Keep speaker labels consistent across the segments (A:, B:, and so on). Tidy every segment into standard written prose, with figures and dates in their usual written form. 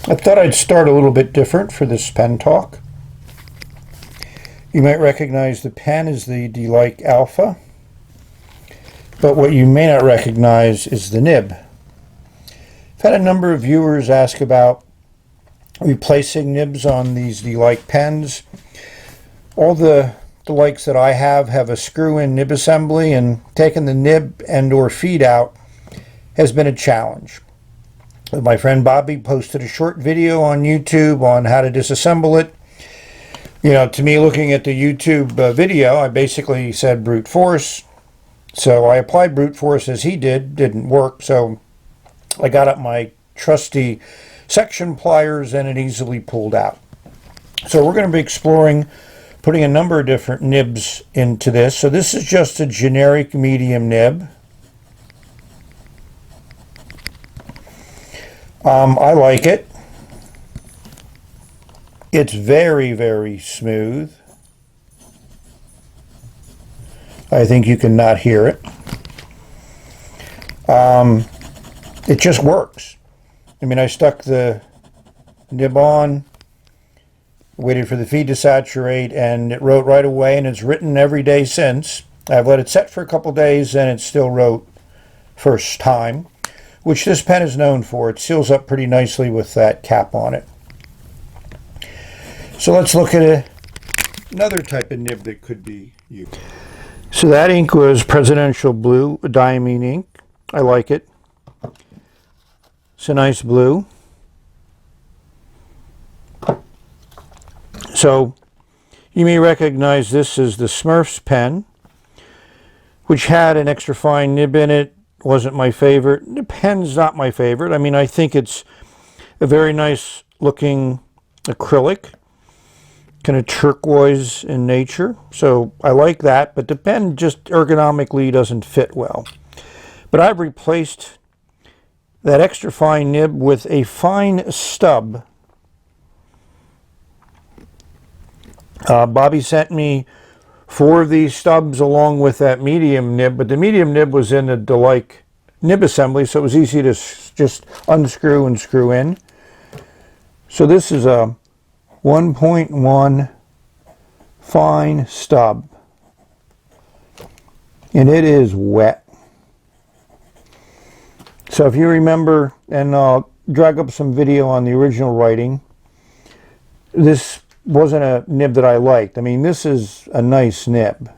A: I thought I'd start a little bit different for this pen talk. You might recognize the pen as the Delike Alpha, but what you may not recognize is the nib. I've had a number of viewers ask about replacing nibs on these Delike pens. All the Delikes that I have a screw-in nib assembly, and taking the nib and or feed out has been a challenge. My friend Bobby posted a short video on YouTube on how to disassemble it. You know, to me, looking at the YouTube video, I basically said brute force. So I applied brute force as he did. Didn't work. So I got up my trusty section pliers and it easily pulled out. So we're going to be exploring putting a number of different nibs into this. So this is just a generic medium nib. I like it. It's very, very smooth. I think you can not hear it. It just works. I mean, I stuck the nib on, waited for the feed to saturate, and it wrote right away, and it's written every day since. I've let it set for a couple days, and it still wrote first time, which this pen is known for. It seals up pretty nicely with that cap on it. So let's look at another type of nib that could be used. So that ink was Presidential Blue, a diamine ink. I like it. It's a nice blue. So you may recognize this as the Smurfs pen, which had an extra fine nib in it. Wasn't my favorite. The pen's not my favorite. I mean, I think it's a very nice looking acrylic, kind of turquoise in nature. So I like that, but the pen just ergonomically doesn't fit well. But I've replaced that extra fine nib with a fine stub. Bobby sent me 4 of these stubs along with that medium nib, but the medium nib was in the Delike nib assembly, so it was easy to just unscrew and screw in. So this is a 1.1 fine stub, and it is wet. So if you remember, and I'll drag up some video on the original writing, this wasn't a nib that I liked. I mean, this is a nice nib,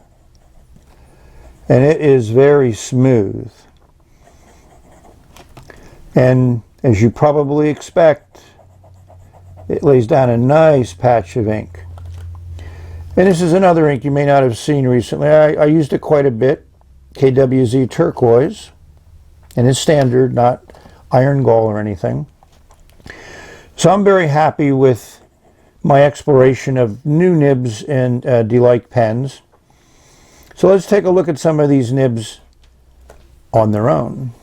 A: and it is very smooth, and as you probably expect, it lays down a nice patch of ink. And this is another ink you may not have seen recently. I used it quite a bit, KWZ turquoise, and it's standard, not iron gall or anything. So I'm very happy with my exploration of new nibs and Delike pens. So let's take a look at some of these nibs on their own.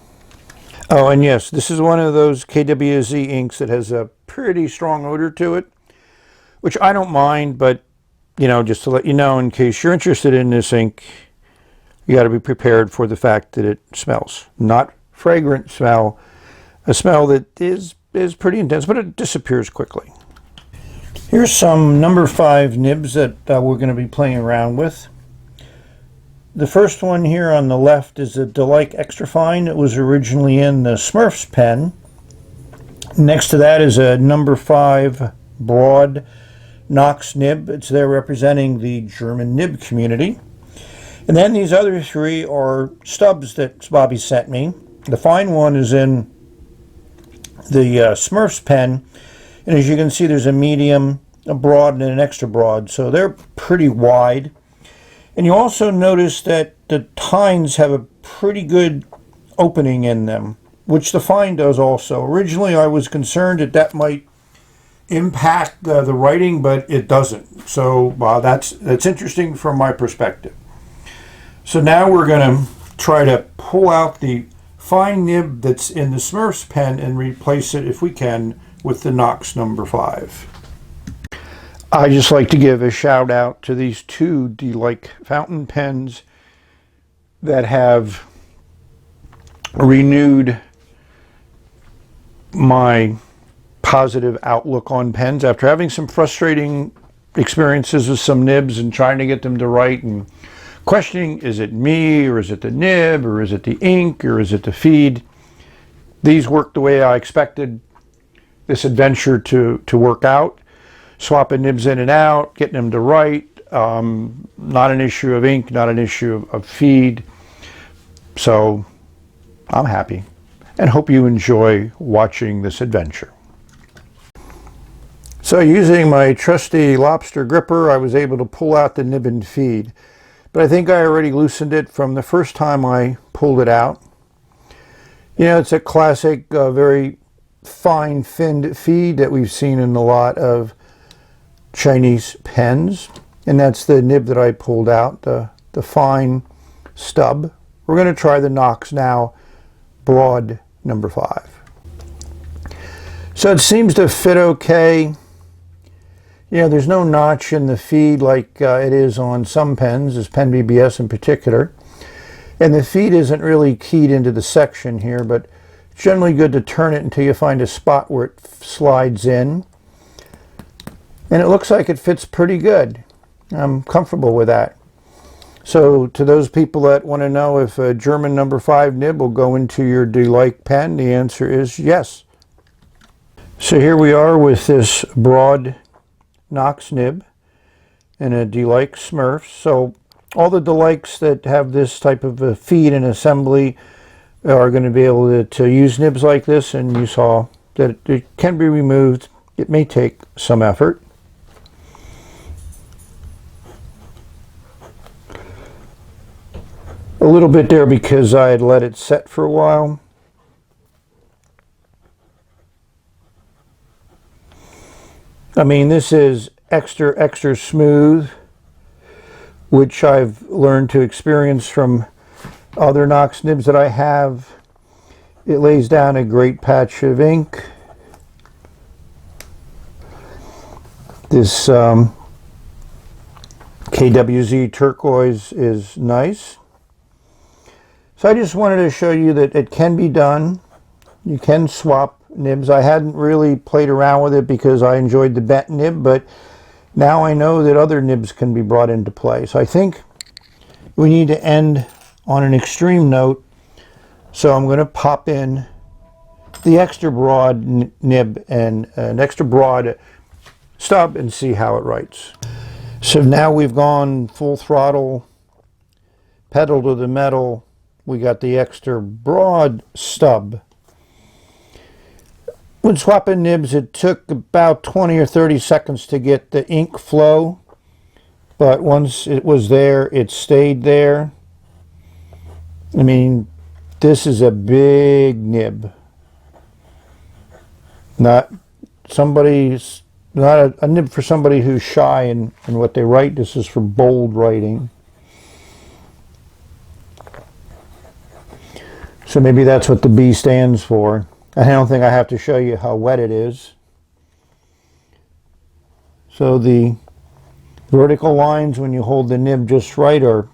A: Oh, and yes, this is one of those KWZ inks that has a pretty strong odor to it, which I don't mind, but you know, just to let you know, in case you're interested in this ink, you got to be prepared for the fact that it smells. Not fragrant smell, a smell that is pretty intense, but it disappears quickly. Here's some number 5 nibs that we're going to be playing around with. The first one here on the left is a Delike Extra Fine. It was originally in the Smurfs pen. Next to that is a number 5 broad Knox nib. It's there representing the German nib community. And then these other 3 are stubs that Bobby sent me. The fine one is in the Smurfs pen. And as you can see, there's a medium, a broad, and an extra broad. So they're pretty wide. And you also notice that the tines have a pretty good opening in them, which the fine does also. Originally, I was concerned that that might impact the writing, but it doesn't. So that's interesting from my perspective. So now we're going to try to pull out the fine nib that's in the Smurfs pen and replace it, if we can, with the Knox number 5. I just like to give a shout out to these 2 Delike fountain pens that have renewed my positive outlook on pens after having some frustrating experiences with some nibs and trying to get them to write and questioning, is it me, or is it the nib, or is it the ink, or is it the feed? These worked the way I expected this adventure to work out. Swapping nibs in and out, getting them to write, not an issue of ink, not an issue of feed. So I'm happy and hope you enjoy watching this adventure. So using my trusty lobster gripper, I was able to pull out the nib and feed. But I think I already loosened it from the first time I pulled it out. You know, it's a classic, very fine finned feed that we've seen in a lot of Chinese pens. And that's the nib that I pulled out, the fine stub. We're going to try the Knox now, broad number 5. So it seems to fit okay. You know, there's no notch in the feed like it is on some pens, this Pen BBS in particular. And the feed isn't really keyed into the section here, but it's generally good to turn it until you find a spot where it slides in. And it looks like it fits pretty good. I'm comfortable with that. So to those people that want to know if a German number 5 nib will go into your Delike pen, the answer is yes. So here we are with this broad Knox nib and a Delike Smurf. So all the Delikes that have this type of a feed and assembly are going to be able to use nibs like this, and you saw that it can be removed. It may take some effort. A little bit there because I had let it set for a while. I mean, this is extra smooth, which I've learned to experience from other Knox nibs that I have. It lays down a great patch of ink. This KWZ turquoise is nice. So I just wanted to show you that it can be done. You can swap nibs. I hadn't really played around with it because I enjoyed the bent nib, but now I know that other nibs can be brought into play. So I think we need to end on an extreme note. So I'm going to pop in the extra broad nib and an extra broad stub and see how it writes. So now we've gone full throttle, pedal to the metal. We got the extra broad stub. When swapping nibs, it took about 20 or 30 seconds to get the ink flow, but once it was there, it stayed there. I mean, this is a big nib. Not a nib for somebody who's shy in what they write. This is for bold writing. So maybe that's what the B stands for. I don't think I have to show you how wet it is. So the vertical lines, when you hold the nib just right, are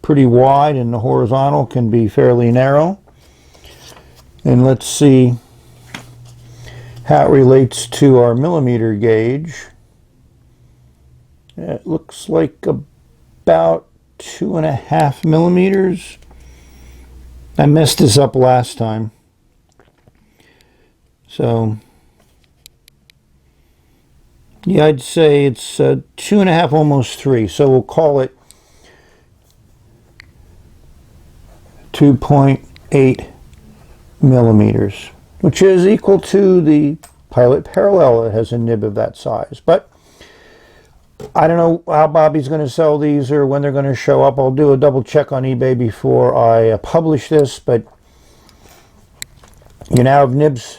A: pretty wide, and the horizontal can be fairly narrow. And let's see how it relates to our millimeter gauge. It looks like about 2.5 millimeters. I messed this up last time. So, yeah, I'd say it's 2.5, almost 3. So we'll call it 2.8 millimeters, which is equal to the Pilot Parallel that has a nib of that size. But I don't know how Bobby's going to sell these or when they're going to show up. I'll do a double check on eBay before I publish this, but you now have nibs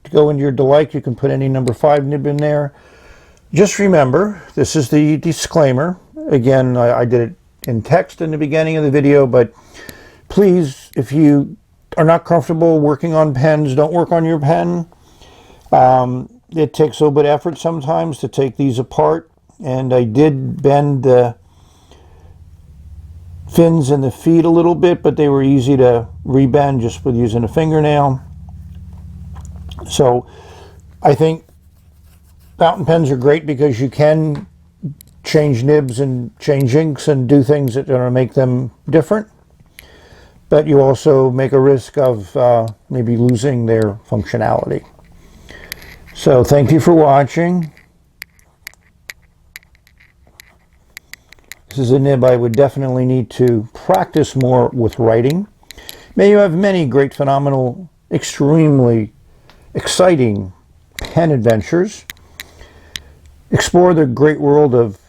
A: to go into your Delike. You can put any number 5 nib in there. Just remember, this is the disclaimer. Again, I did it in text in the beginning of the video, but please, if you are not comfortable working on pens, don't work on your pen. It takes a little bit of effort sometimes to take these apart, and I did bend the fins and the feet a little bit, but they were easy to rebend just with using a fingernail. So I think fountain pens are great because you can change nibs and change inks and do things that are going to make them different. But you also make a risk of maybe losing their functionality. So thank you for watching. This is a nib I would definitely need to practice more with writing. May you have many great, phenomenal, extremely exciting pen adventures. Explore the great world of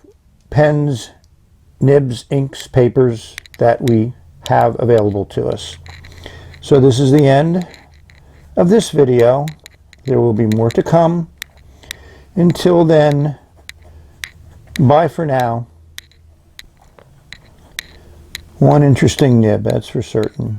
A: pens, nibs, inks, papers that we have available to us. So this is the end of this video. There will be more to come. Until then, bye for now. One interesting nib, that's for certain.